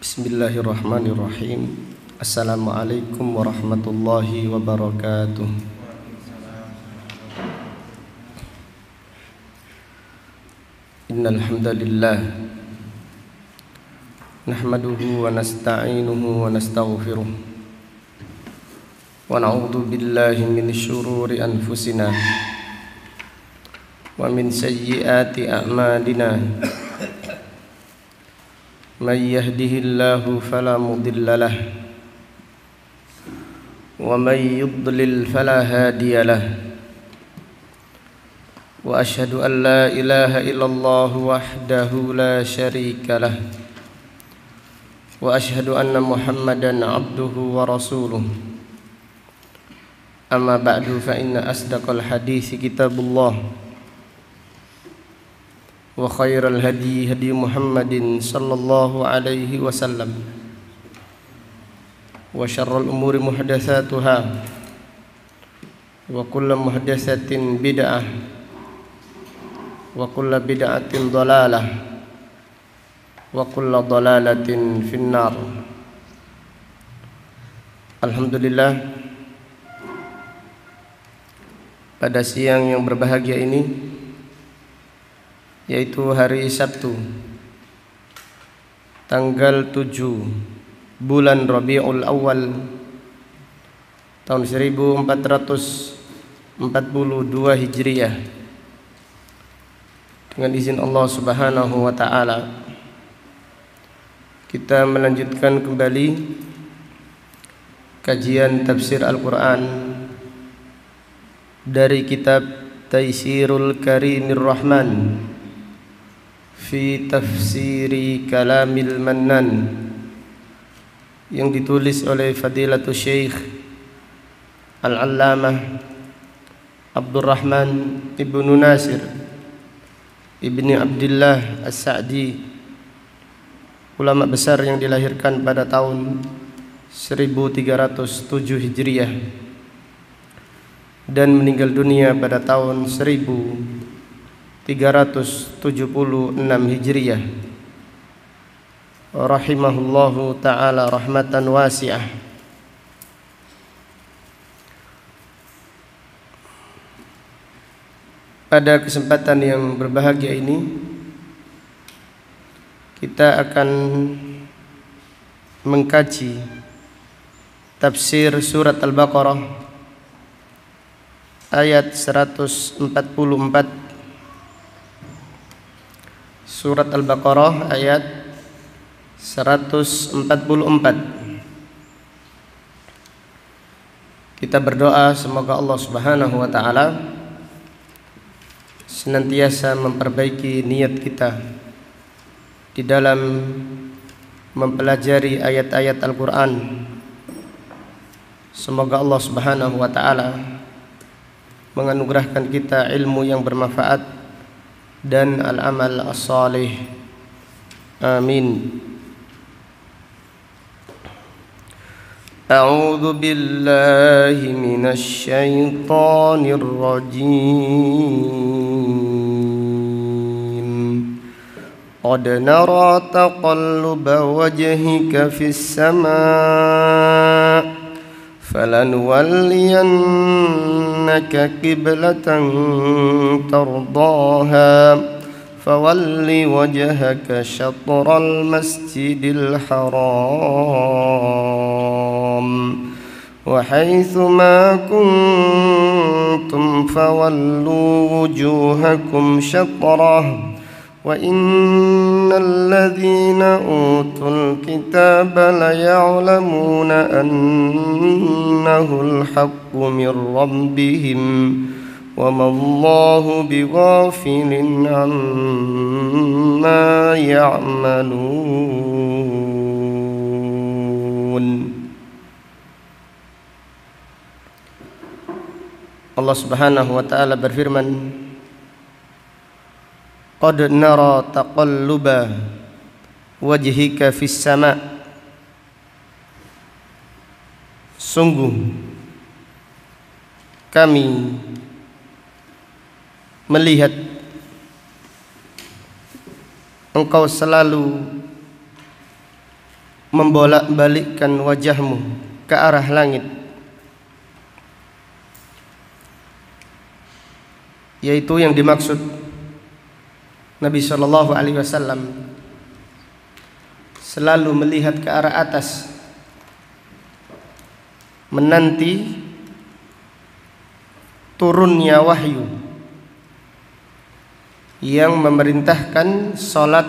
Bismillahirrahmanirrahim. Assalamualaikum warahmatullahi wabarakatuh. Innal hamdalillah nahmaduhu wa nasta'inuhu wa nastaghfiruh wa na'udzu billahi min syururi anfusina wa min sayyiati a'malina. Man yahdihillahu fala mudilla lah wa man yudlil fala hadiya lah. Wa ashhadu an la ilaha illallah wahdahu la syarika lah wa ashhadu anna Muhammadan abduhu wa rasuluh. Amma ba'du fa inna asdaqal hadits kitabullah wa khairal hadi hadi Muhammadin sallallahu alaihi wasallam wa syarrul umuri muhdatsatuha wa kullu muhdatsatin bid'ah wa kullu bid'atin dhalalah wa kullu dhalalatin finnar. Alhamdulillah, pada siang yang berbahagia ini, yaitu hari Sabtu tanggal 7 bulan Rabiul Awal tahun 1442 Hijriah, dengan izin Allah Subhanahu wa taala kita melanjutkan kembali kajian tafsir Al-Qur'an dari kitab Taisirul Karimir Rahman fi tafsiri kalamil mannan, yang ditulis oleh Fadilatul Syekh Al-Allamah Abdurrahman Ibnu Nasir Ibni Abdillah As-Sa'di, ulama besar yang dilahirkan pada tahun 1307 Hijriah dan meninggal dunia pada tahun 1376 Hijriah, rahimahullahu ta'ala rahmatan wasi'ah. Pada kesempatan yang berbahagia ini kita akan mengkaji tafsir surat Al-Baqarah ayat 144. Surat Al-Baqarah ayat 144. Kita berdoa semoga Allah Subhanahu wa taala senantiasa memperbaiki niat kita di dalam mempelajari ayat-ayat Al-Qur'an. Semoga Allah Subhanahu wa taala menganugerahkan kita ilmu yang bermanfaat dan al-amal as-salih. Amin. A'udzu billahi minasy syaithanir rajim. Qad nara taqalluba wajhika fis samaa فلنولينك قبلة ترضاها فول وجهك شطر المسجد الحرام وحيث ما كنتم فولوا وجوهكم شطره وإن الذين أوتوا الكتاب ليعلمون أنه الحق من ربهم وما الله بغافل عما يعملون. Allah Subhanahu wa taala berfirman, Qad nara taqalluba wajhika fis sama'. Sungguh kami melihat engkau selalu membolak-balikkan wajahmu ke arah langit, yaitu yang dimaksud Nabi Shallallahu Alaihi Wasallam selalu melihat ke arah atas, menanti turunnya wahyu yang memerintahkan salat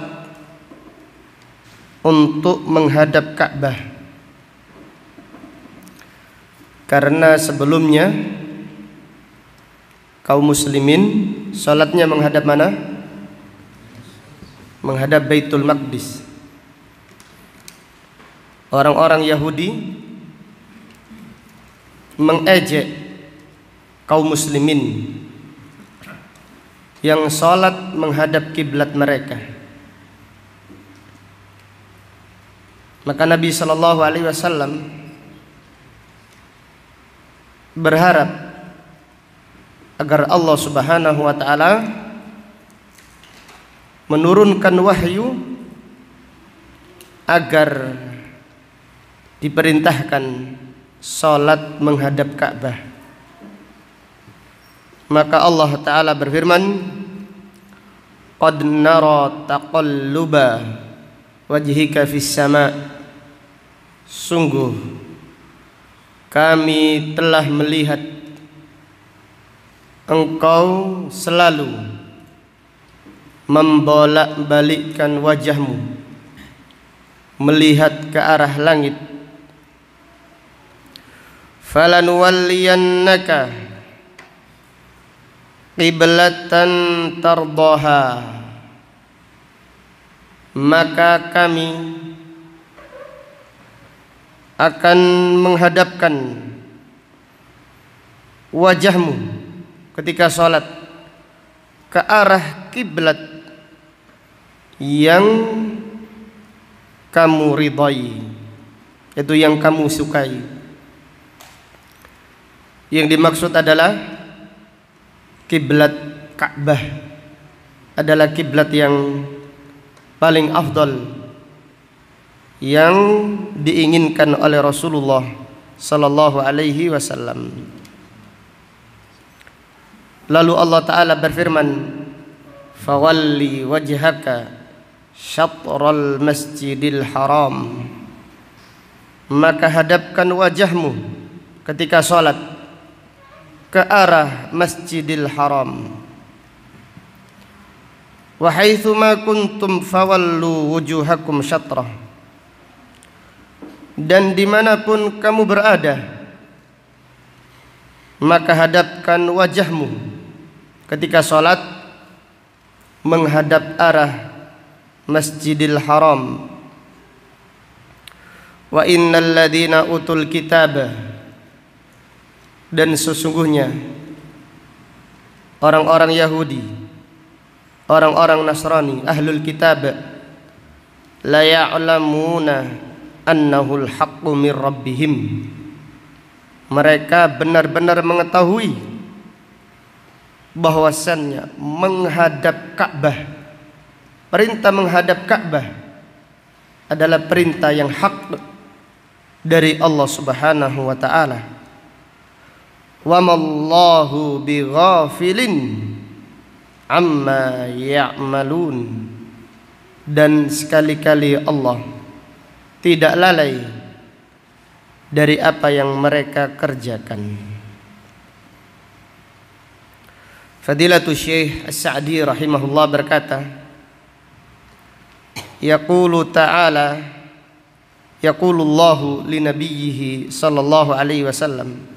untuk menghadap Ka'bah. Karena sebelumnya kaum muslimin salatnya menghadap mana? Menghadap Baitul Maqdis. Orang-orang Yahudi mengejek kaum muslimin yang salat menghadap kiblat mereka. Maka Nabi Shallallahu Alaihi Wasallam berharap agar Allah Subhanahu Wa Taala menurunkan wahyu agar diperintahkan salat menghadap Ka'bah. Maka Allah Ta'ala berfirman, qad nara taqalluba wajhika fis sama', sungguh kami telah melihat engkau selalu membolak-balikkan wajahmu melihat ke arah langit. Falanuwalliyannaka qiblatan tardaha, maka kami akan menghadapkan wajahmu ketika salat ke arah kiblat yang kamu ridai, yaitu yang kamu sukai. Yang dimaksud adalah kiblat Ka'bah adalah kiblat yang paling afdal yang diinginkan oleh Rasulullah sallallahu alaihi wasallam. Lalu Allah Ta'ala berfirman, fawalli wajhaka syatral masjidil haram, maka hadapkan wajahmu ketika salat ke arah Masjidil Haram. Wa haitsu ma kuntum fawallu wujuhakum syatrah, dan dimanapun kamu berada maka hadapkan wajahmu ketika salat menghadap arah Masjidil Haram. Wa innal ladzina utul kitaba, dan sesungguhnya orang-orang Yahudi, orang-orang Nasrani, ahlul kitab, la ya'lamuna annahul haqqu mir rabbihim, mereka benar-benar mengetahui bahwasannya menghadap Ka'bah, perintah menghadap Ka'bah adalah perintah yang hak dari Allah Subhanahu wa Ta'ala. Wa mallahu bighafilin amma ya'malun, dan sekali-kali Allah tidak lalai dari apa yang mereka kerjakan. Fadilatul Syekh As-Sa'di rahimahullah berkata, yaqulu ta'ala, yaqulullahu li nabiyhi sallallahu alaihi wasallam,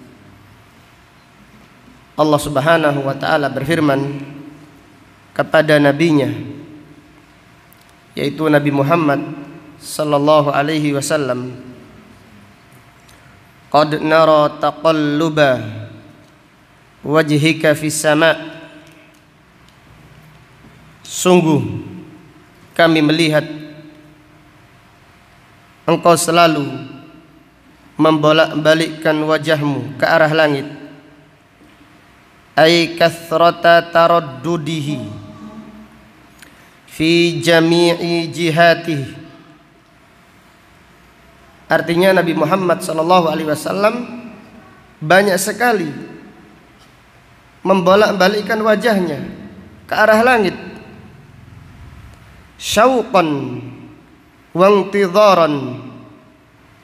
Allah Subhanahu wa Ta'ala berfirman kepada nabinya, yaitu Nabi Muhammad sallallahu alaihi wasallam, qad nara taqalluba wajhika fis sama', sungguh kami melihat engkau selalu membolak-balikkan wajahmu ke arah langit. Ay kathrata taraddudihi fi jami'i jihatihi, Artinya Nabi Muhammad sallallahu alaihi wasallam banyak sekali membolak-balikkan wajahnya ke arah langit, syauqan wa intidharan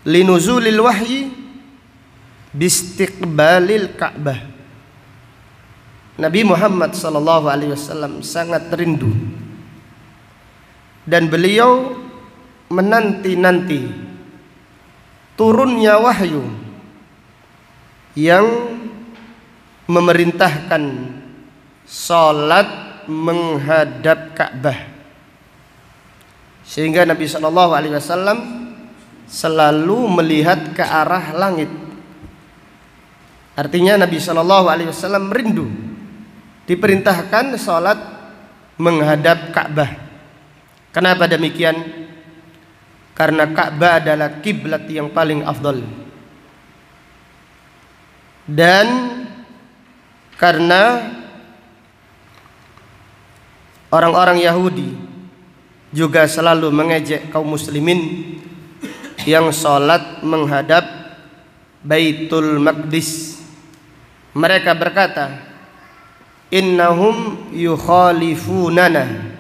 linuzulil wahyi bistiqbalil Ka'bah. Nabi Muhammad sallallahu alaihi wasallam sangat rindu dan beliau menanti-nanti turunnya wahyu yang memerintahkan salat menghadap Ka'bah, sehingga Nabi sallallahu alaihi wasallam selalu melihat ke arah langit. Artinya Nabi sallallahu alaihi wasallam rindu diperintahkan salat menghadap Ka'bah. Kenapa demikian? Karena Ka'bah adalah kiblat yang paling afdal, dan karena orang-orang Yahudi juga selalu mengejek kaum muslimin yang salat menghadap Baitul Maqdis. Mereka berkata, innahum yukhalifunana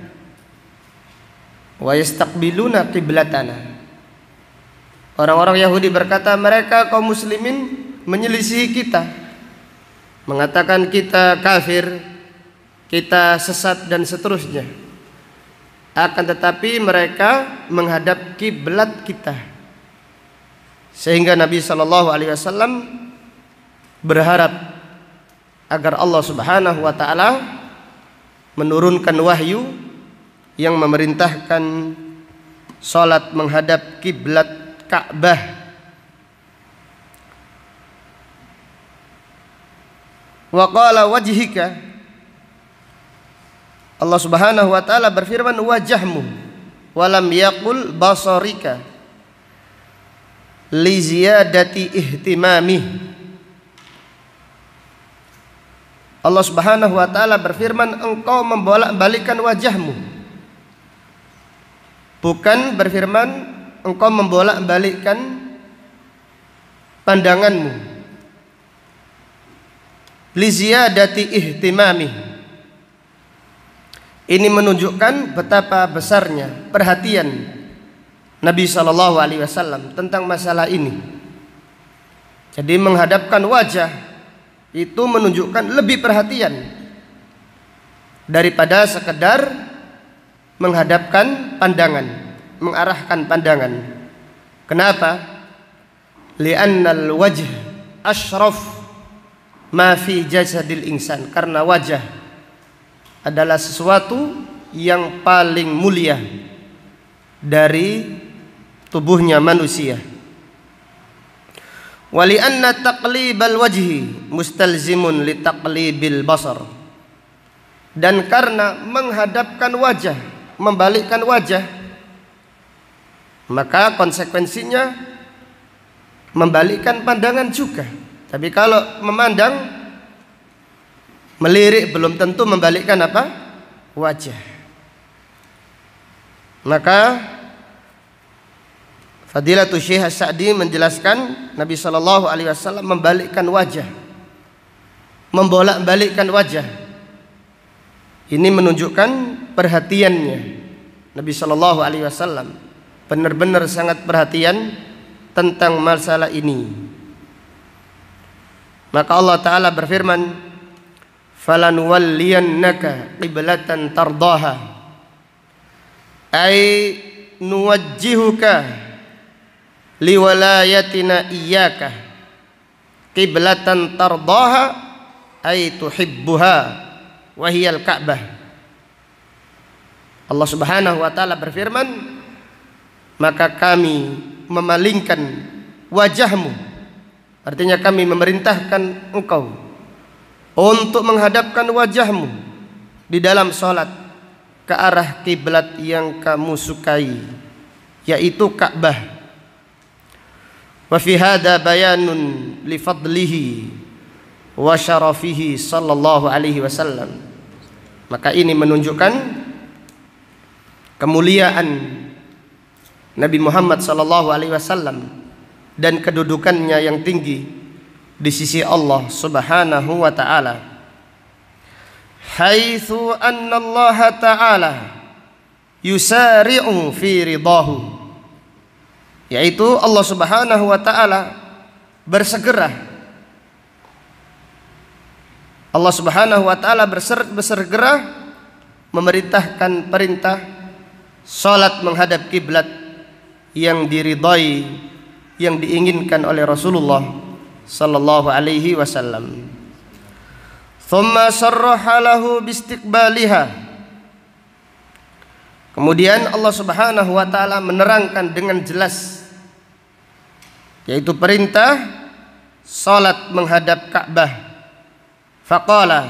wa yastaqbiluna qiblatana. Orang-orang Yahudi berkata, mereka kaum muslimin menyelisihi kita, mengatakan kita kafir, kita sesat dan seterusnya. Akan tetapi mereka menghadap kiblat kita. Sehingga Nabi sallallahu alaihi wasallam berharap agar Allah Subhanahu wa taala menurunkan wahyu yang memerintahkan salat menghadap kiblat Ka'bah. Wa qala wajhika, Allah Subhanahu wa taala berfirman wajahmu, walam yaqul basarika li ziyadati ihtimami. Allah Subhanahu wa taala berfirman engkau membolak-balikkan wajahmu, bukan berfirman engkau membolak-balikkan pandanganmu. Li ziyadati ihtimami, ini menunjukkan betapa besarnya perhatian Nabi sallallahu alaihi wasallam tentang masalah ini. Jadi menghadapkan wajah itu menunjukkan lebih perhatian daripada sekedar menghadapkan pandangan, mengarahkan pandangan. Kenapa? Li'annal wajh asyraf ma fi jasadil insan. Karena wajah adalah sesuatu yang paling mulia dari tubuhnya manusia. Wali anna taqlibal wajhi mustalzimun li taqlibil basar. Dan karena menghadapkan wajah, membalikkan wajah, maka konsekuensinya membalikkan pandangan juga. Tapi kalau memandang melirik belum tentu membalikkan apa? Wajah. Maka Fadilatul Syekh As-Sa'di menjelaskan Nabi sallallahu alaihi wasallam membalikkan wajah, membolak-balikkan wajah. Ini menunjukkan perhatiannya Nabi sallallahu alaihi wasallam, benar-benar sangat perhatian tentang masalah ini. Maka Allah taala berfirman, "Falanuwalliyannaka qiblatan tardaha." Ai nuwajjihuka liwalayatina iyyaka qiblatan tardaha ay tuhibbuha wa hiyal Ka'bah. Allah Subhanahu wa taala berfirman, maka kami memalingkan wajahmu, artinya kami memerintahkan engkau untuk menghadapkan wajahmu di dalam salat ke arah kiblat yang kamu sukai, yaitu Ka'bah. Wa fi hadza bayanun li fadlihi wa syarafihi sallallahu alaihi wasallam. Maka ini menunjukkan kemuliaan Nabi Muhammad sallallahu alaihi wasallam dan kedudukannya yang tinggi di sisi Allah Subhanahu wa taala. Haitsu anna Allah taala yusari'u fi ridahu, yaitu Allah Subhanahu wa taala bersegera, Allah Subhanahu wa taala bersegera memerintahkan perintah salat menghadap kiblat yang diridai, yang diinginkan oleh Rasulullah sallallahu alaihi wasallam. Thumma sarraha lahu biistiqbaliha. Kemudian Allah Subhanahu wa taala menerangkan dengan jelas, yaitu perintah salat menghadap Ka'bah. Faqala,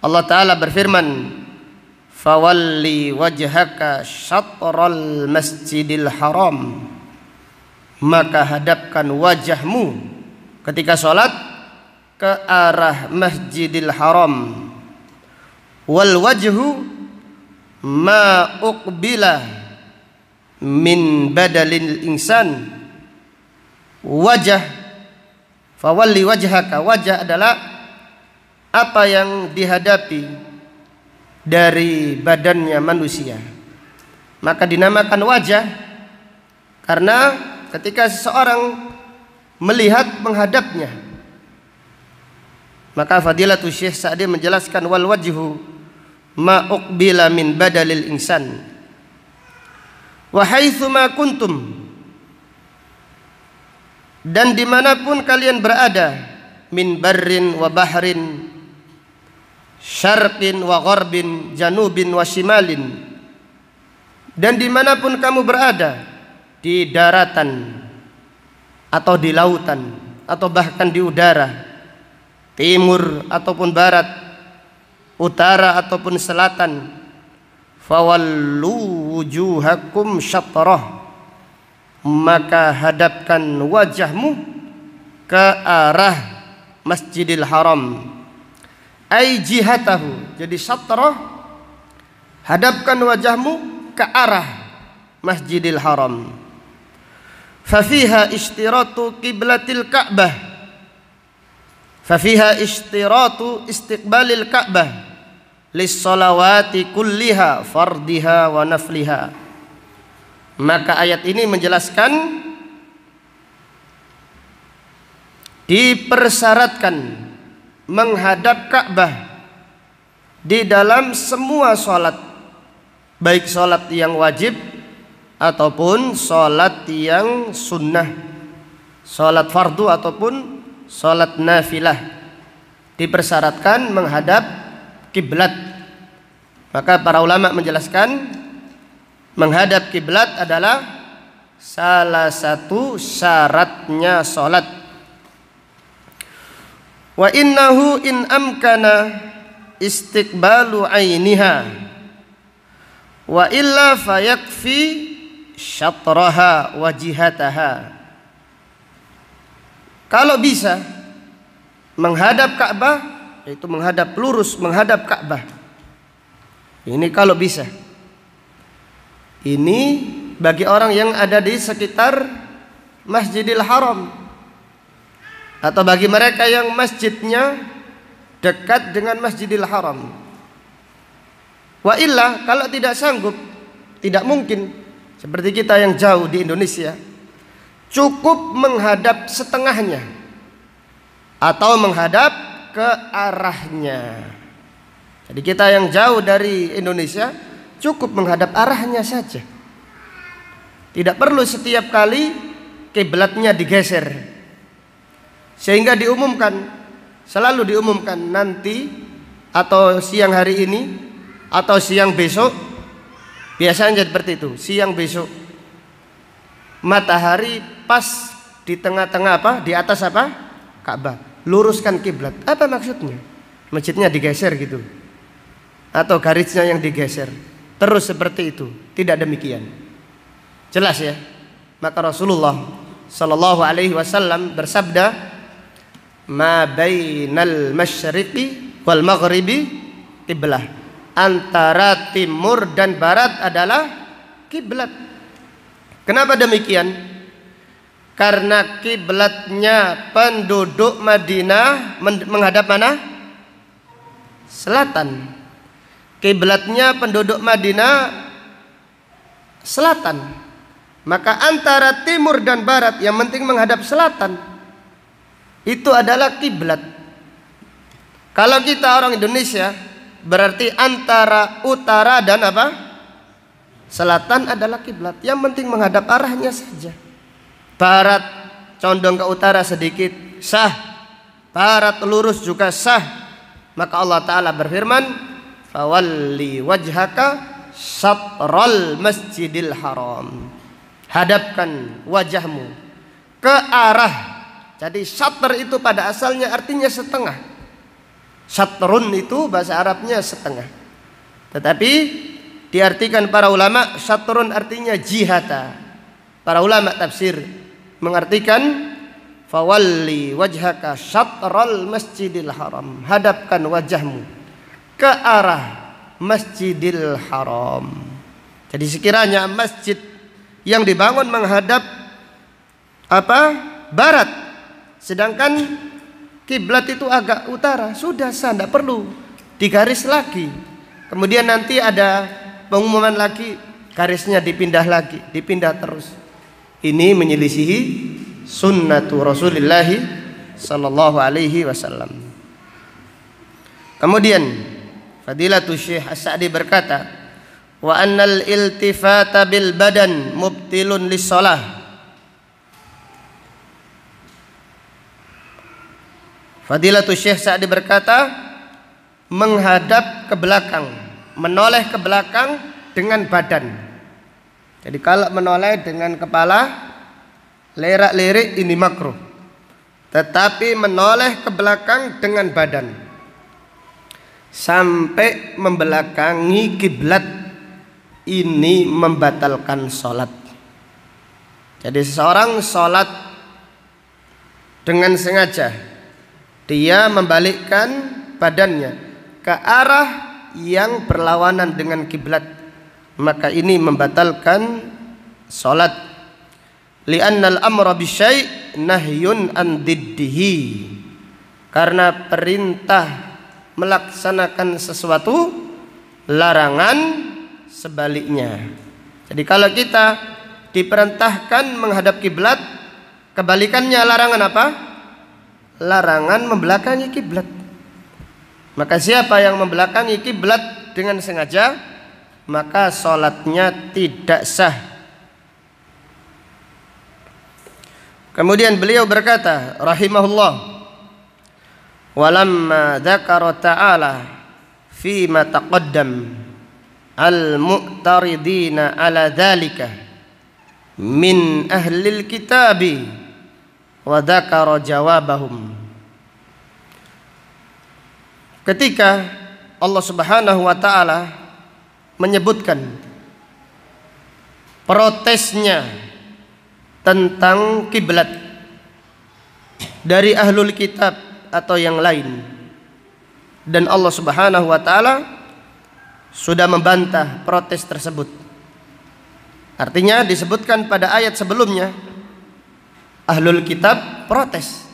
Allah taala berfirman, fawalli wajhaka syatral masjidil haram, maka hadapkan wajahmu ketika salat ke arah Masjidil Haram. Wal wajhu ma uqbila min badalil insan. Wajah, fawalli wajhaka, wajah adalah apa yang dihadapi dari badannya manusia, maka dinamakan wajah karena ketika seseorang melihat menghadapnya. Maka Fadilatul Syekh Sa'di menjelaskan wal wajhu ma uqbila min badalil insan. Wa haitsu ma kuntum, dan dimanapun kalian berada, min barrin wa bahrin, syarqin wa gharbin, janubin wa shimalin, dan dimanapun kamu berada, di daratan atau di lautan atau bahkan di udara, timur ataupun barat, utara ataupun selatan, fawallu wujuhakum syatrah, maka hadapkan wajahmu ke arah Masjidil Haram, ai jihatahu. Jadi syatrah, hadapkan wajahmu ke arah Masjidil Haram. Fafiha ishtiratu qiblatil Ka'bah, fafiha ishtiratu istiqbalil Ka'bah lis-shalawati kulliha fardiha wa nafliha. Maka ayat ini menjelaskan dipersyaratkan menghadap Ka'bah di dalam semua salat, baik salat yang wajib ataupun salat yang sunnah, salat fardu ataupun salat nafilah, dipersyaratkan menghadap kiblat. Maka para ulama menjelaskan menghadap kiblat adalah salah satu syaratnya salat. Wa innahu in amkana istiqbalu ainiha wa illa fayakfi syatraha wa jihataha. Kalau bisa menghadap Ka'bah, yaitu menghadap lurus, menghadap Ka'bah. Ini kalau bisa. Ini bagi orang yang ada di sekitar Masjidil Haram, atau bagi mereka yang masjidnya dekat dengan Masjidil Haram. Wa illa, kalau tidak sanggup, tidak mungkin, seperti kita yang jauh di Indonesia, cukup menghadap setengahnya atau menghadap ke arahnya. Jadi kita yang jauh dari Indonesia cukup menghadap arahnya saja. Tidak perlu setiap kali kiblatnya digeser. Sehingga diumumkan, selalu diumumkan nanti atau siang hari ini atau siang besok, biasanya seperti itu, siang besok matahari pas di tengah-tengah apa? Di atas apa? Ka'bah. Luruskan kiblat. Apa maksudnya? Masjidnya digeser gitu. Atau garisnya yang digeser. Terus seperti itu. Tidak demikian. Jelas ya? Maka Rasulullah sallallahu alaihi wasallam bersabda, "Ma bainal masyriqi wal maghribi qiblah." Antara timur dan barat adalah kiblat. Kenapa demikian? Karena kiblatnya penduduk Madinah menghadap mana? Selatan. Kiblatnya penduduk Madinah selatan. Maka antara timur dan barat yang penting menghadap selatan. Itu adalah kiblat. Kalau kita orang Indonesia berarti antara utara dan apa? Selatan adalah kiblat. Yang penting menghadap arahnya saja. Barat condong ke utara sedikit sah, barat lurus juga sah. Maka Allah Ta'ala berfirman, fawalli wajhaka syatral masjidil haram. Hadapkan wajahmu ke arah. Jadi syatr itu pada asalnya artinya setengah. Syatrun itu bahasa Arabnya setengah. Tetapi diartikan para ulama syatrun artinya jihata. Para ulama tafsir mengartikan fawalli wajhaka syatral masjidil haram. Hadapkan wajahmu ke arah Masjidil Haram. Jadi sekiranya masjid yang dibangun menghadap apa? Barat, sedangkan kiblat itu agak utara, sudah sah, tidak perlu digaris lagi. Kemudian nanti ada pengumuman lagi, garisnya dipindah lagi, dipindah terus. Ini menyelisihi sunnatu Rasulullah sallallahu alaihi wasallam. Kemudian Fadilatul Syekh As-Sa'di berkata, wa annal iltifata bil badan mubtilun lis-shalah. Fadilatul Syekh Sa'di berkata, menghadap ke belakang, menoleh ke belakang dengan badan. Jadi kalau menoleh dengan kepala, lerak-lirik ini makruh. Tetapi menoleh ke belakang dengan badan sampai membelakangi kiblat ini membatalkan sholat. Jadi seseorang sholat dengan sengaja, dia membalikkan badannya ke arah yang berlawanan dengan kiblat, maka ini membatalkan sholat. Li'annal amra bisyai' nahyun an diddihi. Karena perintah melaksanakan sesuatu, larangan sebaliknya. Jadi kalau kita diperintahkan menghadap kiblat, kebalikannya larangan apa? Larangan membelakangi kiblat. Maka siapa yang membelakangi kiblat dengan sengaja, maka sholatnya tidak sah. Kemudian beliau berkata rahimahullah, walamma dzakara ta'ala fi ma taqaddam al-mu'taridina ala dzalika min ahlil kitabi wa dzakara jawabahum. Ketika Allah Subhanahu wa taala menyebutkan protesnya tentang kiblat dari ahlul kitab atau yang lain, dan Allah Subhanahu wa taala sudah membantah protes tersebut. Artinya disebutkan pada ayat sebelumnya ahlul kitab protes,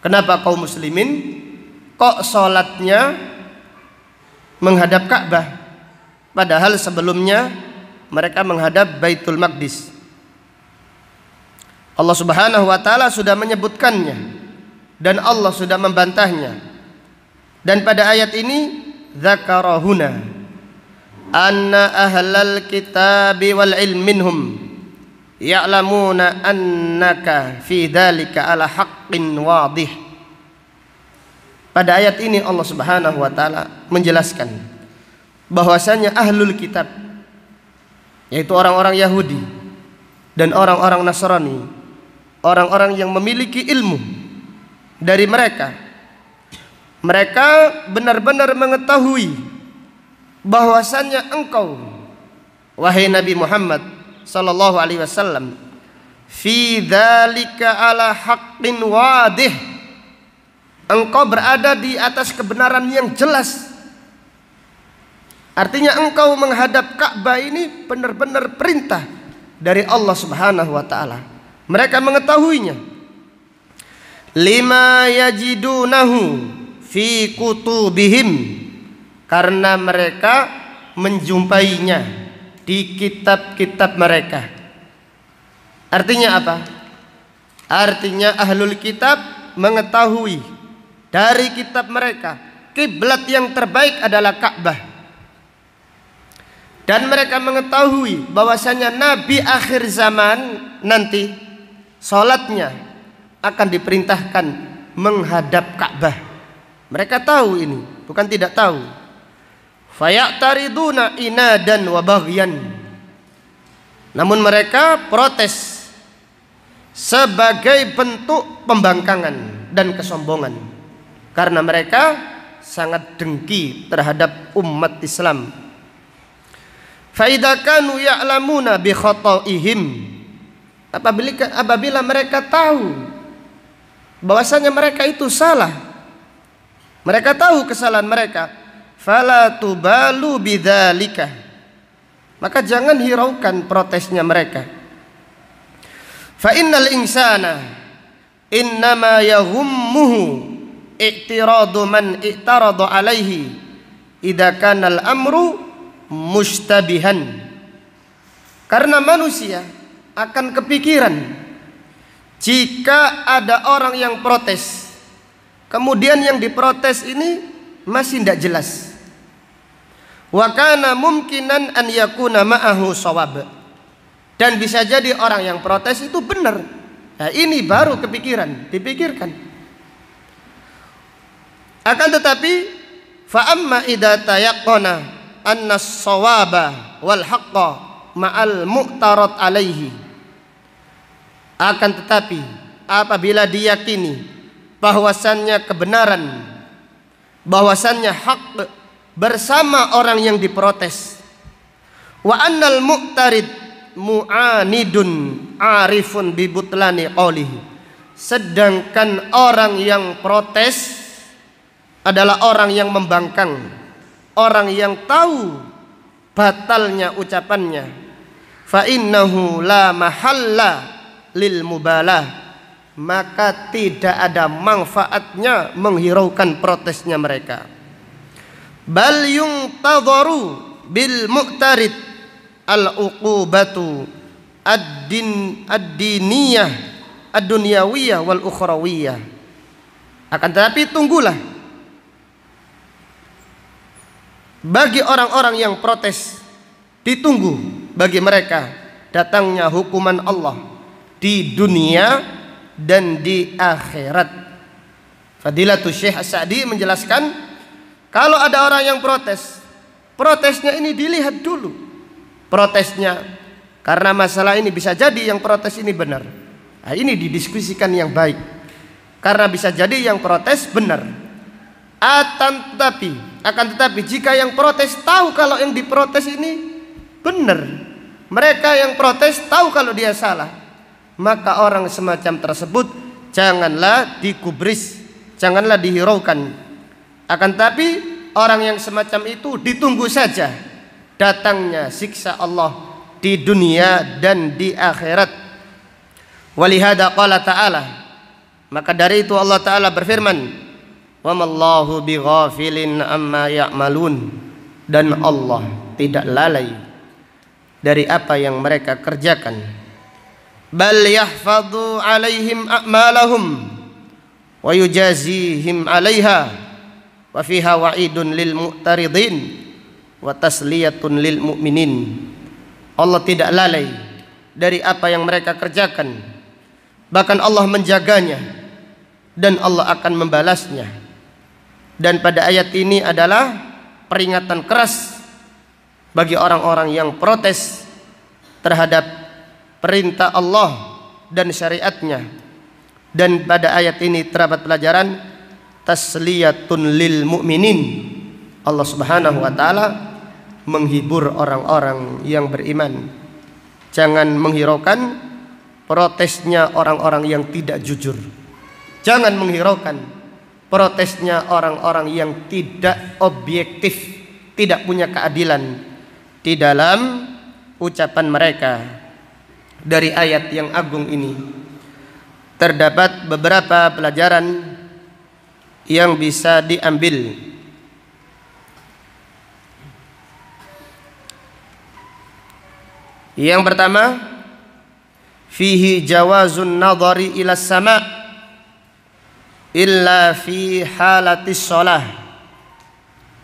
kenapa kaum muslimin kok sholatnya menghadap Ka'bah, padahal sebelumnya mereka menghadap Baitul Maqdis. Allah Subhanahu wa taala sudah menyebutkannya dan Allah sudah membantahnya. Dan pada ayat ini dzakarahuna anna ahlal kitabi wal ilm minhum ya'lamuna annaka fi dzalika ala haqqin wadih. Pada ayat ini Allah Subhanahu wa taala menjelaskan bahwasanya ahlul kitab, yaitu orang-orang Yahudi dan orang-orang Nasrani, orang-orang yang memiliki ilmu dari mereka, mereka benar-benar mengetahui bahwasannya engkau wahai Nabi Muhammad sallallahu alaihi wasallam fi dzalika ala haqqin wadih, engkau berada di atas kebenaran yang jelas. Artinya engkau menghadap Ka'bah ini benar-benar perintah dari Allah Subhanahu wa taala. Mereka mengetahuinya. Lima yajidunahu fi kutubihim, karena mereka menjumpainya di kitab-kitab mereka. Artinya apa? Artinya ahlul kitab mengetahui dari kitab mereka kiblat yang terbaik adalah Ka'bah. Dan mereka mengetahui bahwasanya Nabi akhir zaman nanti salatnya akan diperintahkan menghadap Ka'bah. Mereka tahu ini, bukan tidak tahu. Fayaqtariduna inadan wa baghyan. Namun mereka protes sebagai bentuk pembangkangan dan kesombongan, karena mereka sangat dengki terhadap umat Islam. Fa idza kanu ya'lamuna bi khata'ihim, apabila mereka tahu bahwasanya mereka itu salah, mereka tahu kesalahan mereka, fala tubalu bidzalika, maka jangan hiraukan protesnya mereka. Fa innal insana innama yahummuhu i'tiradu man i'tarada alaihi idza kana al-amru mustabihan. Karena manusia akan kepikiran jika ada orang yang protes, kemudian yang diprotes ini masih tidak jelas. Wa kana mumkinan an yakuna ma'ahu shawab, dan bisa jadi orang yang protes itu benar. Nah, ini baru dipikirkan. Akan tetapi fa amma idza tayaqqana anna as-shawaba wal haqqa ma'al mu'tarad alaihi, akan tetapi apabila diyakini bahwasannya kebenaran, bahwasannya hak bersama orang yang diprotes, wa annal mu'tarid mu'anidun arifun bi butlani qawlihi, sedangkan orang yang protes adalah orang yang membangkang, orang yang tahu batalnya ucapannya, fa innahu la mahalla lil mubalah, maka tidak ada manfaatnya menghiraukan protesnya mereka. Bal yuntadharu bil mu'tarid al-uqubatu ad-diniyah ad-dunyawiyah wal ukhrawiyah. Akan tetapi tunggulah bagi orang-orang yang protes, ditunggu bagi mereka datangnya hukuman Allah di dunia dan di akhirat. Fadilatul Syekh As-Sa'di menjelaskan, kalau ada orang yang protes, protesnya ini dilihat dulu. Protesnya, karena masalah ini bisa jadi yang protes ini benar. Nah, ini didiskusikan yang baik, karena bisa jadi yang protes benar. Akan tetapi jika yang protes tahu kalau yang diprotes ini benar, mereka yang protes tahu kalau dia salah, maka orang semacam tersebut janganlah dikubris, janganlah dihiraukan. Akan tetapi orang yang semacam itu ditunggu saja datangnya siksa Allah di dunia dan di akhirat. Walihada qala ta'ala, maka dari itu Allah Ta'ala berfirman, wa mallahu bighafilin amma ya'malun, dan Allah tidak lalai dari apa yang mereka kerjakan. Bal yahfadhu alaihim a'malahum wa yujazihim 'alaiha wa fiha wa'idun lil mu'taridin wa tasliyatun lil mu'minin. Allah tidak lalai dari apa yang mereka kerjakan, bahkan Allah menjaganya dan Allah akan membalasnya. Dan pada ayat ini adalah peringatan keras bagi orang-orang yang protes terhadap perintah Allah dan syariatnya. Dan pada ayat ini terdapat pelajaran tasliyatun lil mu'minin. Allah Subhanahu wa taala menghibur orang-orang yang beriman. Jangan menghiraukan protesnya orang-orang yang tidak jujur. Jangan menghiraukan protesnya orang-orang yang tidak objektif, tidak punya keadilan di dalam ucapan mereka. dari ayat yang agung ini terdapat beberapa pelajaran yang bisa diambil. Yang pertama, fihi jawazun nadhari ila sama' illa fi halatis shalah.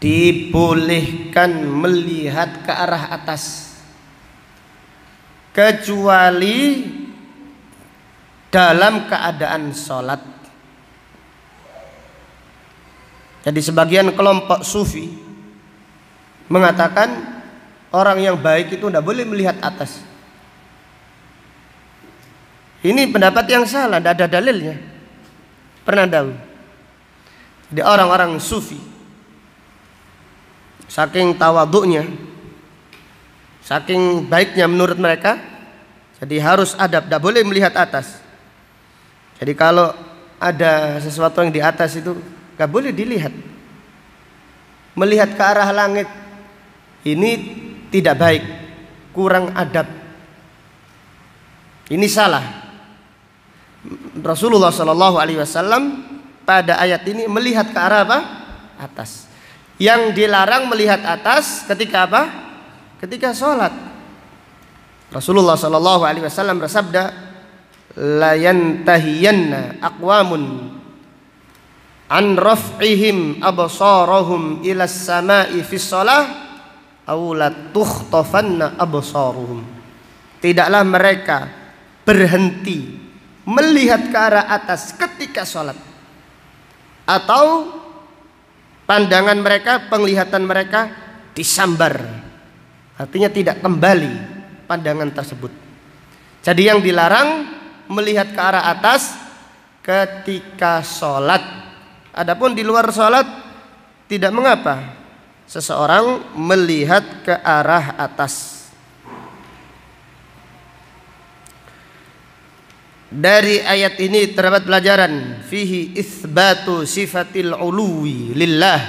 Dibolehkan melihat ke arah atas kecuali dalam keadaan sholat. Jadi sebagian kelompok sufi mengatakan orang yang baik itu tidak boleh melihat atas. Ini pendapat yang salah, tidak ada dalilnya. Pernah tahu? Jadi orang-orang sufi saking tawaduknya, saking baiknya menurut mereka, jadi harus adab, tidak boleh melihat atas. Jadi kalau ada sesuatu yang di atas itu gak boleh dilihat. Melihat ke arah langit ini tidak baik, kurang adab. Ini salah. Rasulullah SAW pada ayat ini melihat ke arah apa? Atas. Yang dilarang melihat atas ketika apa? Ketika sholat. Rasulullah SAW bersabda, la yantahiyanna aqwamun an raf'ihim absarahum ila as-sama'i fi shalah aw la tukhtafanna absaruhum. Tidaklah mereka berhenti melihat ke arah atas ketika sholat, atau pandangan mereka, penglihatan mereka disambar, artinya tidak kembali pandangan tersebut. Jadi yang dilarang melihat ke arah atas ketika sholat. Adapun di luar sholat tidak mengapa seseorang melihat ke arah atas. Dari ayat ini terdapat pelajaran fihi itsbatu sifatil uluwi lillah,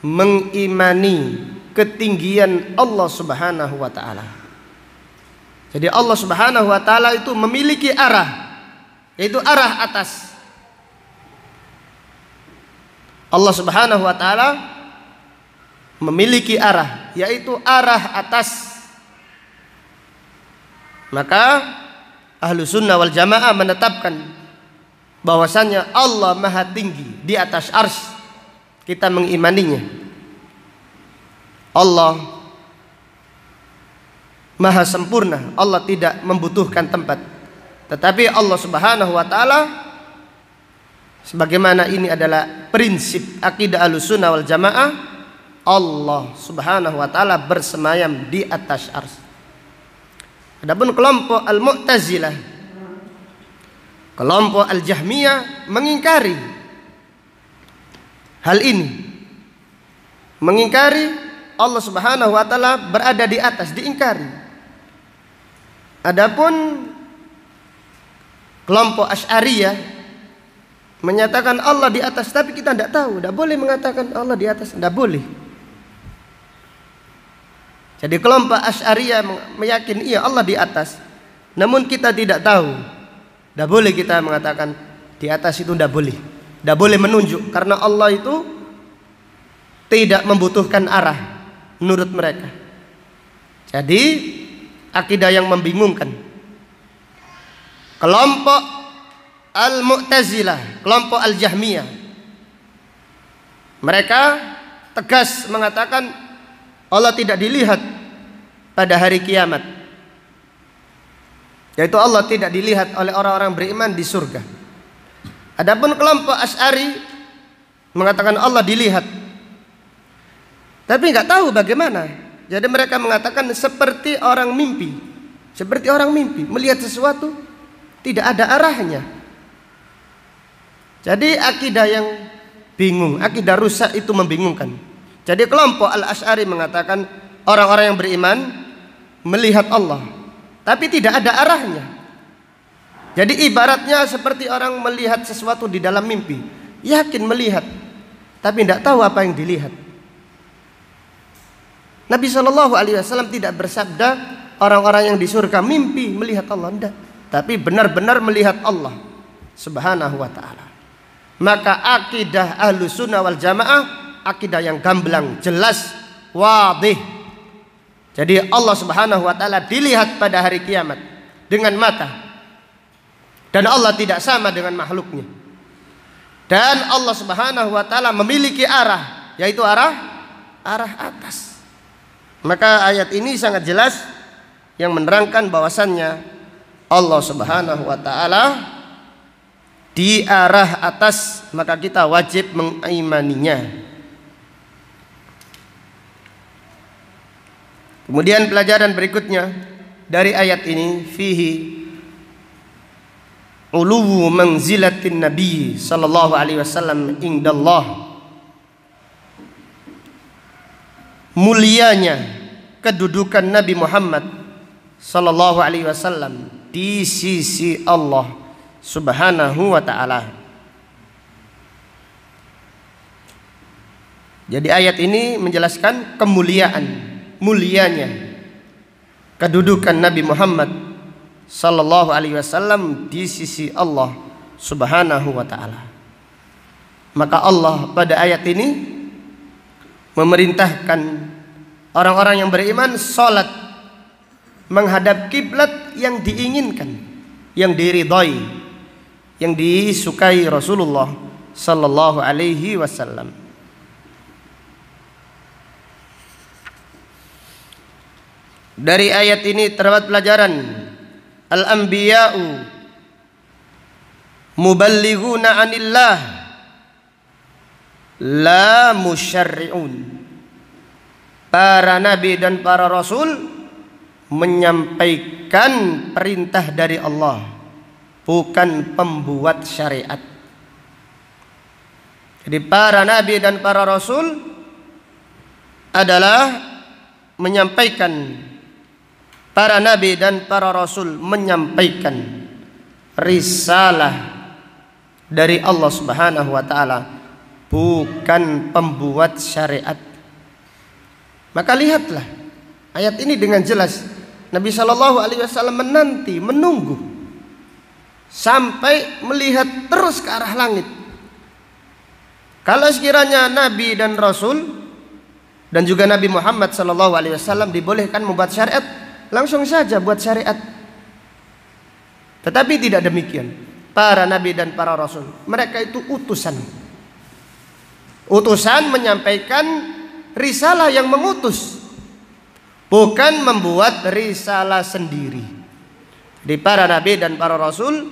mengimani ketinggian Allah Subhanahu wa taala. Jadi Allah Subhanahu wa taala itu memiliki arah, yaitu arah atas. Allah Subhanahu wa taala memiliki arah, yaitu arah atas. Maka Ahlu Sunnah wal Jamaah menetapkan bahwasannya Allah Maha Tinggi di atas arsy. Kita mengimaninya. Allah Maha Sempurna, Allah tidak membutuhkan tempat. Tetapi Allah Subhanahu wa taala, sebagaimana ini adalah prinsip akidah Ahlus Sunnah wal Jamaah, Allah Subhanahu wa taala bersemayam di atas arsy. Adapun kelompok Al-Mu'tazilah, kelompok Al-Jahmiyah mengingkari hal ini. Mengingkari Allah Subhanahu wa taala berada di atas, diingkari. Adapun kelompok Asy'ariyah menyatakan Allah di atas, tapi kita tidak tahu, tidak boleh mengatakan Allah di atas, tidak boleh. Jadi kelompok Asy'ariyah meyakini iya Allah di atas, namun kita tidak tahu. Tidak boleh kita mengatakan di atas, itu tidak boleh. Tidak boleh menunjuk, karena Allah itu tidak membutuhkan arah menurut mereka. Jadi akidah yang membingungkan. Kelompok Al-Mu'tazilah, kelompok Al-Jahmiyah, mereka tegas mengatakan Allah tidak dilihat pada hari kiamat, yaitu Allah tidak dilihat oleh orang-orang beriman di surga. Adapun kelompok Asy'ari mengatakan Allah dilihat, tapi nggak tahu bagaimana. Jadi mereka mengatakan seperti orang mimpi, seperti orang mimpi melihat sesuatu tidak ada arahnya. Jadi akidah yang bingung, akidah rusak itu membingungkan. Jadi kelompok Al-Asy'ari mengatakan orang-orang yang beriman melihat Allah, tapi tidak ada arahnya. Jadi ibaratnya seperti orang melihat sesuatu di dalam mimpi, yakin melihat, tapi tidak tahu apa yang dilihat. Nabi SAW tidak bersabda orang-orang yang di surga mimpi melihat Allah, enggak, tapi benar-benar melihat Allah Subhanahu wa ta'ala. Maka akidah Ahlussunnah wal Jamaah akidah yang gamblang, jelas, wadih. Jadi Allah Subhanahu wa ta'ala dilihat pada hari kiamat dengan mata, dan Allah tidak sama dengan makhluknya. Dan Allah Subhanahu wa ta'ala memiliki arah, yaitu arah atas. Maka ayat ini sangat jelas yang menerangkan bahwasannya Allah Subhanahu wa ta'ala di arah atas, maka kita wajib mengimaninya. Kemudian pelajaran berikutnya dari ayat ini, fihi uluwu manzilatin nabi sallallahu alaihi wasallam indallah, mulianya kedudukan Nabi Muhammad sallallahu alaihi wasallam di sisi Allah Subhanahu wa ta'ala. Jadi ayat ini menjelaskan mulianya kedudukan Nabi Muhammad sallallahu alaihi wasallam di sisi Allah Subhanahu wa ta'ala. Maka Allah pada ayat ini memerintahkan orang-orang yang beriman salat menghadap kiblat yang diinginkan, yang diridhai, yang disukai Rasulullah sallallahu alaihi wasallam. Dari ayat ini terdapat pelajaran, al-anbiya'u muballighuna 'anillah la musyarri'un. Para nabi dan para rasul menyampaikan perintah dari Allah, bukan pembuat syariat. Jadi para nabi dan para rasul adalah menyampaikan, para nabi dan para rasul menyampaikan risalah dari Allah Subhanahu wa ta'ala, bukan pembuat syariat. Maka lihatlah ayat ini dengan jelas, Nabi Shallallahu alaihi wasallam menunggu sampai melihat terus ke arah langit. Kalau sekiranya Nabi dan Rasul dan juga Nabi Muhammad Shallallahu alaihi wasallam dibolehkan membuat syariat, langsung saja buat syariat. Tetapi tidak demikian. Para Nabi dan para Rasul, mereka itu utusan menyampaikan risalah yang mengutus, bukan membuat risalah sendiri. Di para nabi dan para rasul,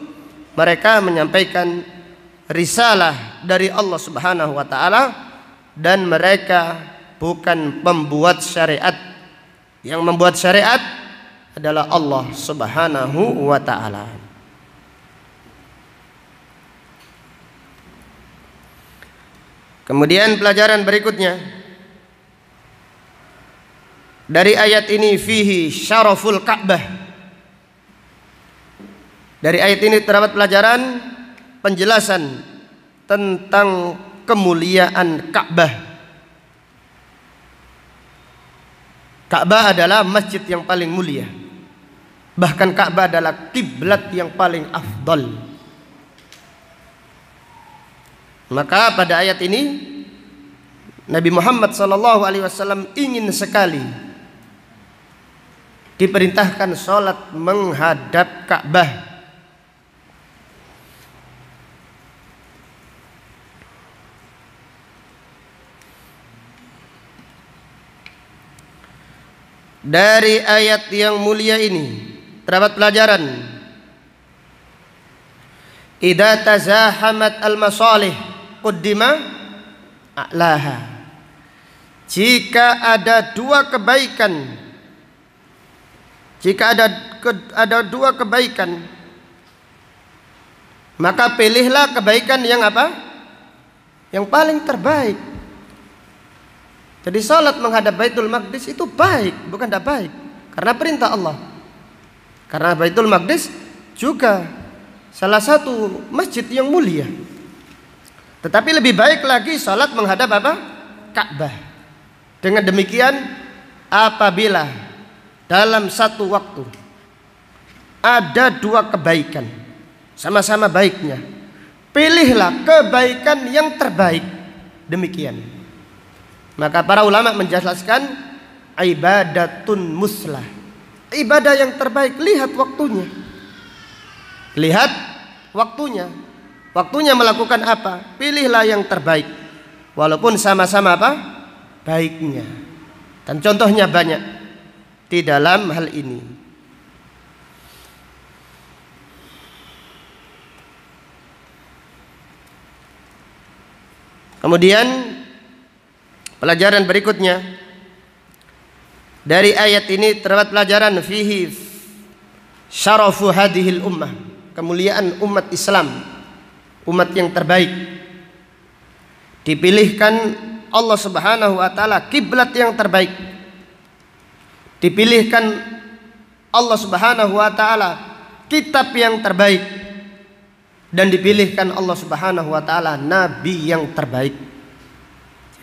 mereka menyampaikan risalah dari Allah Subhanahu wa ta'ala, dan mereka bukan pembuat syariat. Yang membuat syariat adalah Allah Subhanahu wa ta'ala. Kemudian pelajaran berikutnya dari ayat ini, fihi syaraful Ka'bah. Dari ayat ini terdapat pelajaran penjelasan tentang kemuliaan Ka'bah. Ka'bah adalah masjid yang paling mulia. Bahkan Ka'bah adalah kiblat yang paling afdal. Maka pada ayat ini Nabi Muhammad SAW ingin sekali diperintahkan sholat menghadap Ka'bah. Dari ayat yang mulia ini terdapat pelajaran, idza tazahamat al-masalih quddima a'laha. Jika ada dua kebaikan, ada dua kebaikan, maka pilihlah kebaikan yang apa? Yang paling terbaik. Jadi salat menghadap Baitul Maqdis itu baik, bukan tidak baik, karena perintah Allah. Karena Baitul Maqdis juga salah satu masjid yang mulia. Tetapi lebih baik lagi salat menghadap apa? Ka'bah. Dengan demikian, apabila dalam satu waktu ada dua kebaikan, sama-sama baiknya, pilihlah kebaikan yang terbaik. Demikian. Maka para ulama menjelaskan ibadatun muslah, ibadah yang terbaik. Lihat waktunya, lihat waktunya, waktunya melakukan apa, pilihlah yang terbaik, walaupun sama-sama apa baiknya. Dan contohnya banyak di dalam hal ini. Kemudian pelajaran berikutnya dari ayat ini terdapat pelajaran fihi syarafu hadhil ummah, kemuliaan umat Islam, umat yang terbaik. Dipilihkan Allah Subhanahu wa taala kiblat yang terbaik. Dipilihkan Allah Subhanahu wa taala kitab yang terbaik, dan dipilihkan Allah Subhanahu wa taala nabi yang terbaik.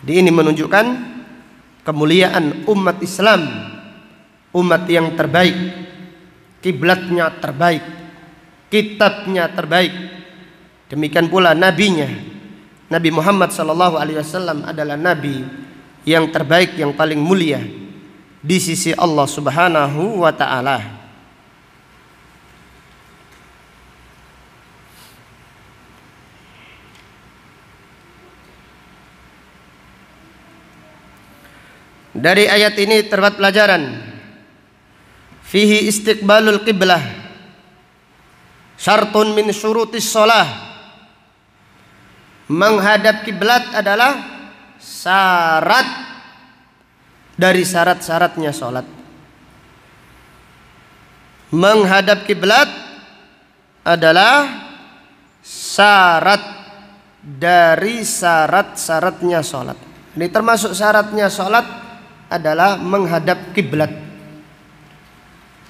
Jadi ini menunjukkan kemuliaan umat Islam, umat yang terbaik, kiblatnya terbaik, kitabnya terbaik. Demikian pula nabinya, Nabi Muhammad SAW adalah nabi yang terbaik, yang paling mulia di sisi Allah Subhanahu wa taala. Dari ayat ini terdapat pelajaran fihi istiqbalul qiblah syartun min syurutis shalah. Menghadap kiblat adalah syarat dari syarat-syaratnya salat. Menghadap kiblat adalah syarat dari syarat-syaratnya salat. Ini termasuk syaratnya salat adalah menghadap kiblat.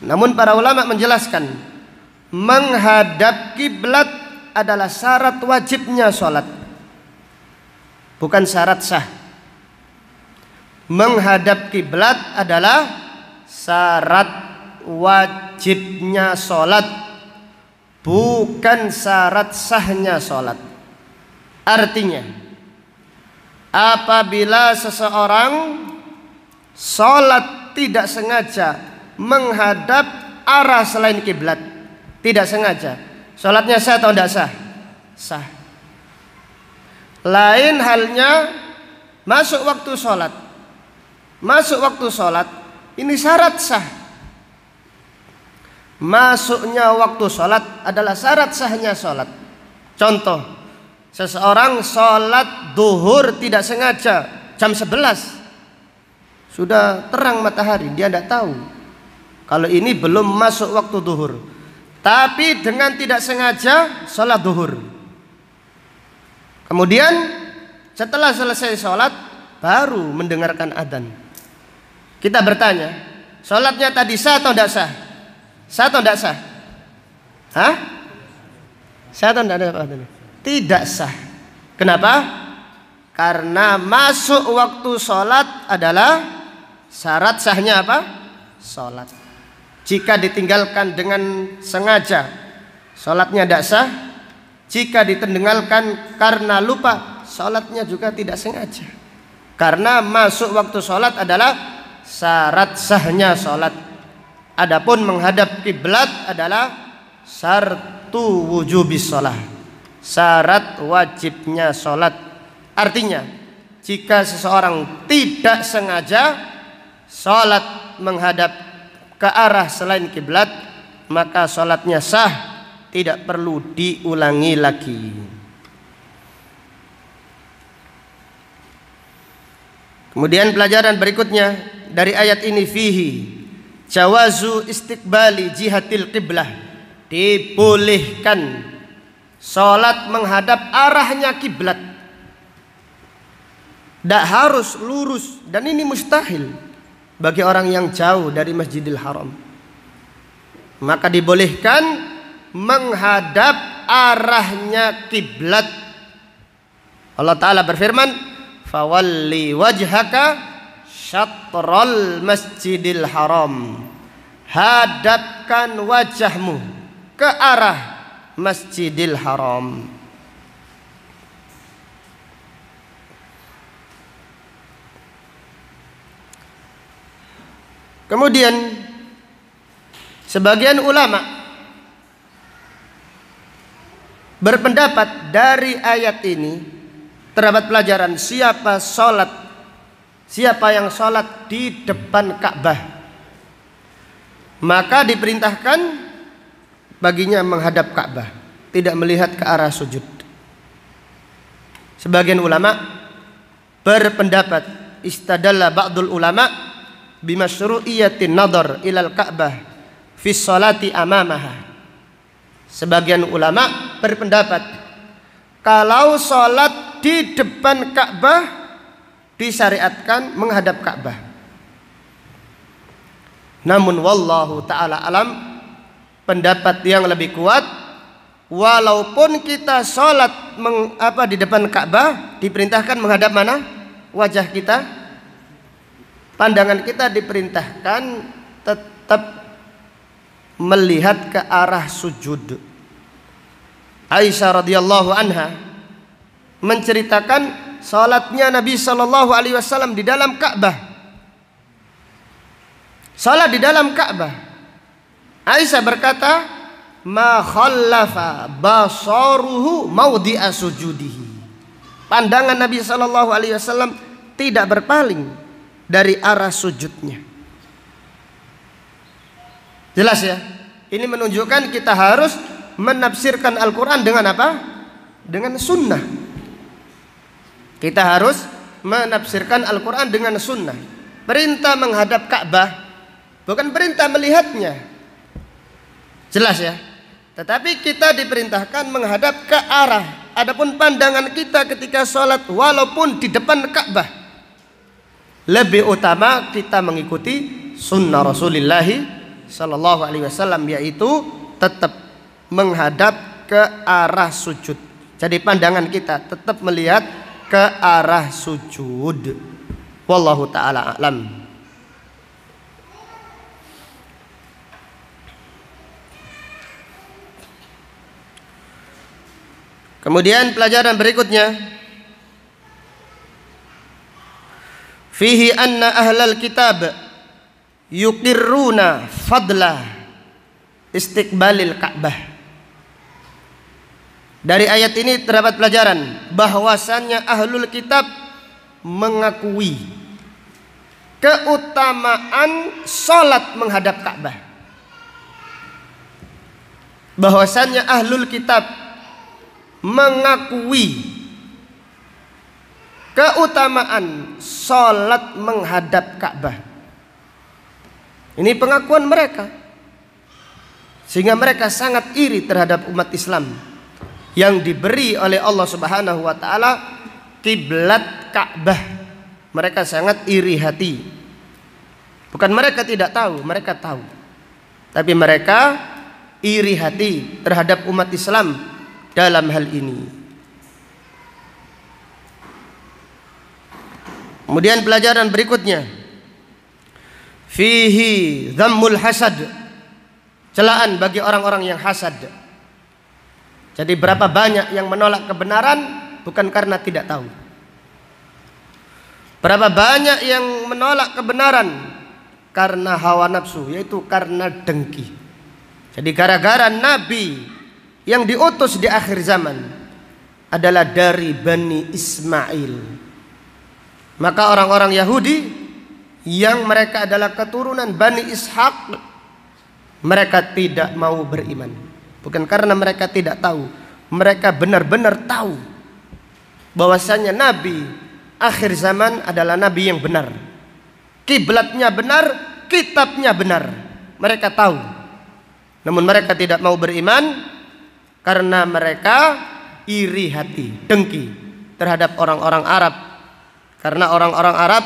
Namun para ulama menjelaskan menghadap kiblat adalah syarat wajibnya salat, bukan syarat sah. Menghadap kiblat adalah syarat wajibnya salat, bukan syarat sahnya salat. Artinya, apabila seseorang salat tidak sengaja menghadap arah selain kiblat, tidak sengaja, salatnya sah atau tidak sah? Sah. Lain halnya masuk waktu salat. Masuk waktu salat ini syarat sah. Masuknya waktu salat adalah syarat sahnya salat. Contoh, seseorang salat duhur tidak sengaja jam 11. Sudah terang matahari, dia tidak tahu kalau ini belum masuk waktu duhur, tapi dengan tidak sengaja sholat duhur. Kemudian setelah selesai sholat baru mendengarkan adzan. Kita bertanya, sholatnya tadi sah atau tidak sah? Sah atau tidak sah? Hah? Sah atau tidak sah? Tidak sah. Kenapa? Karena masuk waktu sholat adalah syarat sahnya apa? Sholat. Jika ditinggalkan dengan sengaja, sholatnya tidak sah. Jika ditinggalkan karena lupa, sholatnya juga tidak sengaja. Karena masuk waktu sholat adalah syarat sahnya sholat. Adapun menghadap kiblat adalah syartu wujubis sholat, syarat wajibnya sholat. Artinya, jika seseorang tidak sengaja sholat menghadap ke arah selain kiblat, maka sholatnya sah, tidak perlu diulangi lagi. Kemudian pelajaran berikutnya dari ayat ini fihi jawazu istiqbali jihatil qiblah, dibolehkan sholat menghadap arahnya kiblat, tidak harus lurus, dan ini mustahil bagi orang yang jauh dari Masjidil Haram. Maka dibolehkan menghadap arahnya kiblat. Allah Ta'ala berfirman, fawalli wajhaka syatral masjidil haram. hadapkan wajahmu ke arah Masjidil Haram. Kemudian sebagian ulama berpendapat dari ayat ini terdapat pelajaran siapa yang sholat di depan Ka'bah, maka diperintahkan baginya menghadap Ka'bah, tidak melihat ke arah sujud. Sebagian ulama berpendapat istadalla ba'dul ulama bimasyru'iyatin nadhar ilal Ka'bah fi sholati amamaha. Sebagian ulama berpendapat kalau sholat di depan Ka'bah disyariatkan menghadap Ka'bah. Namun wallahu ta'ala alam, pendapat yang lebih kuat, walaupun kita sholat di depan Ka'bah diperintahkan menghadap mana? Wajah kita. Pandangan kita diperintahkan tetap melihat ke arah sujud. Aisyah radhiyallahu anha menceritakan salatnya Nabi sallallahu alaihi wasallam di dalam Ka'bah. Salat di dalam Ka'bah. Aisyah berkata, "Ma khallafa basaruhu maudhi'a sujudihi." Pandangan Nabi sallallahu alaihi wasallam tidak berpaling dari arah sujudnya. Jelas ya? Ini menunjukkan kita harus menafsirkan Al-Quran dengan apa? Dengan sunnah. Kita harus menafsirkan Al-Quran dengan sunnah. Perintah menghadap Ka'bah bukan perintah melihatnya. Jelas ya? Tetapi kita diperintahkan menghadap ke arah. Adapun pandangan kita ketika sholat walaupun di depan Ka'bah, lebih utama kita mengikuti sunnah Rasulullah sallallahu alaihi wasallam, yaitu tetap menghadap ke arah sujud. Jadi pandangan kita tetap melihat ke arah sujud. Wallahu ta'ala a'lam. Kemudian pelajaran berikutnya, fihi anna ahlal kitab yuqirruna fadla istiqbalil Ka'bah. Dari ayat ini terdapat pelajaran bahwasannya ahlul kitab mengakui keutamaan salat menghadap Ka'bah. Bahwasannya ahlul kitab mengakui keutamaan salat menghadap Ka'bah. Ini pengakuan mereka, sehingga mereka sangat iri terhadap umat Islam yang diberi oleh Allah Subhanahu wa taala kiblat Ka'bah. Mereka sangat iri hati. Bukan mereka tidak tahu, mereka tahu. Tapi mereka iri hati terhadap umat Islam dalam hal ini. Kemudian pelajaran berikutnya, fihi dhammul hasad, celaan bagi orang-orang yang hasad. Jadi berapa banyak yang menolak kebenaran bukan karena tidak tahu. Berapa banyak yang menolak kebenaran karena hawa nafsu, yaitu karena dengki. Jadi gara-gara Nabi yang diutus di akhir zaman adalah dari Bani Ismail, maka orang-orang Yahudi yang mereka adalah keturunan Bani Ishaq, mereka tidak mau beriman. Bukan karena mereka tidak tahu, mereka benar-benar tahu bahwasanya Nabi akhir zaman adalah Nabi yang benar, kiblatnya benar, kitabnya benar. Mereka tahu, namun mereka tidak mau beriman karena mereka iri hati, dengki terhadap orang-orang Arab. Karena orang-orang Arab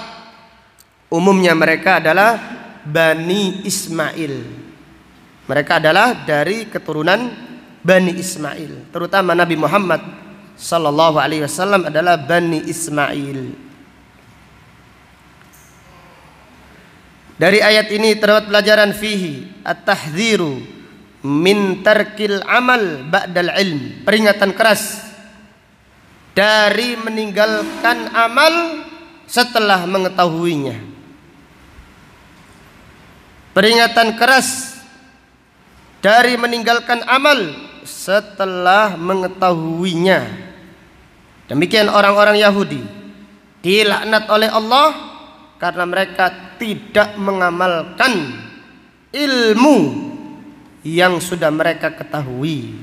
umumnya mereka adalah Bani Ismail. Mereka adalah dari keturunan Bani Ismail. Terutama Nabi Muhammad sallallahu alaihi wasallam adalah Bani Ismail. Dari ayat ini terdapat pelajaran fihi at-tahdziru min tarkil amal ba'dal ilm. Peringatan keras dari meninggalkan amal setelah mengetahuinya. Peringatan keras dari meninggalkan amal setelah mengetahuinya. Demikian orang-orang Yahudi dilaknat oleh Allah karena mereka tidak mengamalkan ilmu yang sudah mereka ketahui.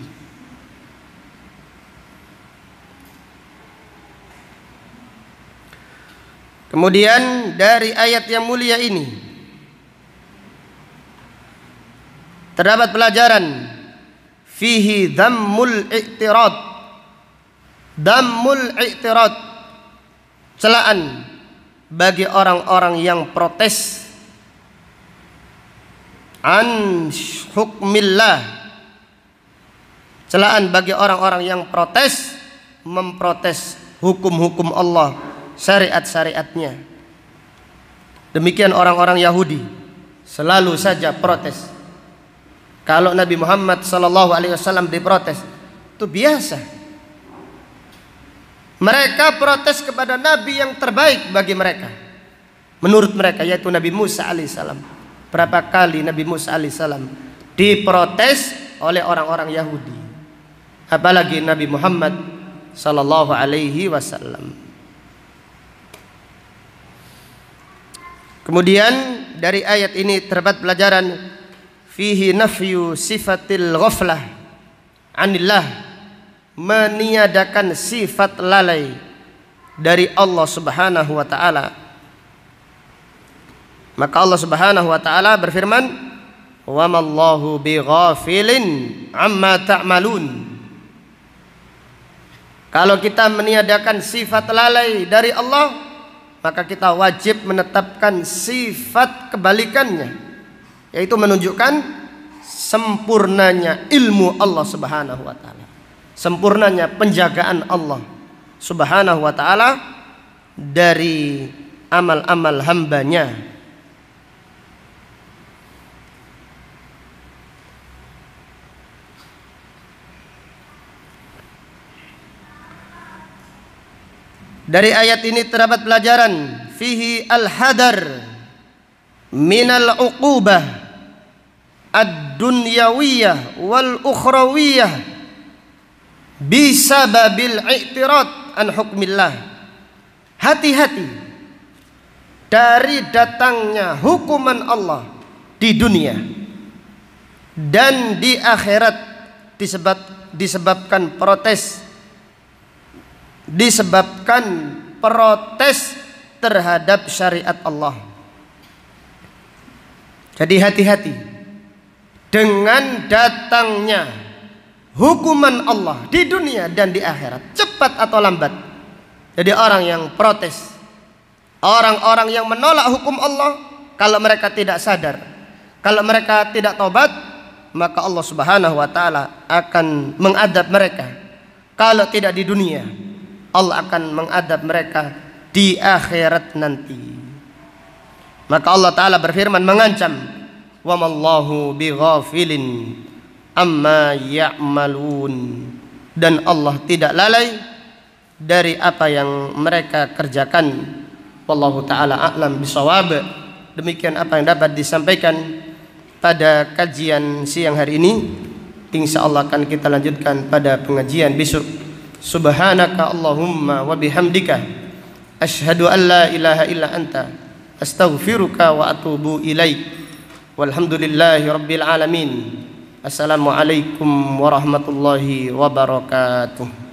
Kemudian dari ayat yang mulia ini terdapat pelajaran fihi dhammul i'tirad. Dhammul i'tirad, celaan bagi orang-orang yang protes an hukmillah. Celaan bagi orang-orang yang protes, memprotes hukum-hukum Allah, syariat-syariatnya. Demikian orang-orang Yahudi selalu saja protes. Kalau Nabi Muhammad SAW diprotes, itu biasa. Mereka protes kepada Nabi yang terbaik bagi mereka, menurut mereka, yaitu Nabi Musa alaihissalam. Berapa kali Nabi Musa alaihissalam diprotes oleh orang-orang Yahudi, apalagi Nabi Muhammad sallallahu alaihi wasallam. Kemudian dari ayat ini terdapat pelajaran fihi nafyu sifatil ghaflah anillah, meniadakan sifat lalai dari Allah Subhanahu wa taala. Maka Allah Subhanahu wa taala berfirman, "Wa mallahu bighafilin amma ta'malun." Kalau kita meniadakan sifat lalai dari Allah, maka kita wajib menetapkan sifat kebalikannya, yaitu menunjukkan sempurnanya ilmu Allah Subhanahu wa taala, sempurnanya penjagaan Allah Subhanahu wa taala dari amal-amal hambanya. Dari ayat ini terdapat pelajaran fihi al-hadar minal uqubah ad-dunyawiyah wal ukhrawiyah bisababil i'tirad an hukmillah. Hati-hati dari datangnya hukuman Allah di dunia dan di akhirat disebabkan protes terhadap syariat Allah. Jadi hati-hati dengan datangnya hukuman Allah di dunia dan di akhirat, cepat atau lambat. Jadi orang yang protes, orang-orang yang menolak hukum Allah, kalau mereka tidak sadar, kalau mereka tidak tobat, maka Allah Subhanahu wa taala akan mengadab mereka. Kalau tidak di dunia, Allah akan mengadab mereka di akhirat nanti. Maka Allah Ta'ala berfirman mengancam, wa mallahu bighafilin amma ya'malun, dan Allah tidak lalai dari apa yang mereka kerjakan. Wallahu Ta'ala a'lam bishawab. Demikian apa yang dapat disampaikan pada kajian siang hari ini. Insyaallah akan kita lanjutkan pada pengajian besok. Subhanaka Allahumma wa bihamdika asyhadu an la ilaha illa anta astaghfiruka wa atubu ilaik. Walhamdulillahi rabbil alamin. Assalamualaikum warahmatullahi wabarakatuh.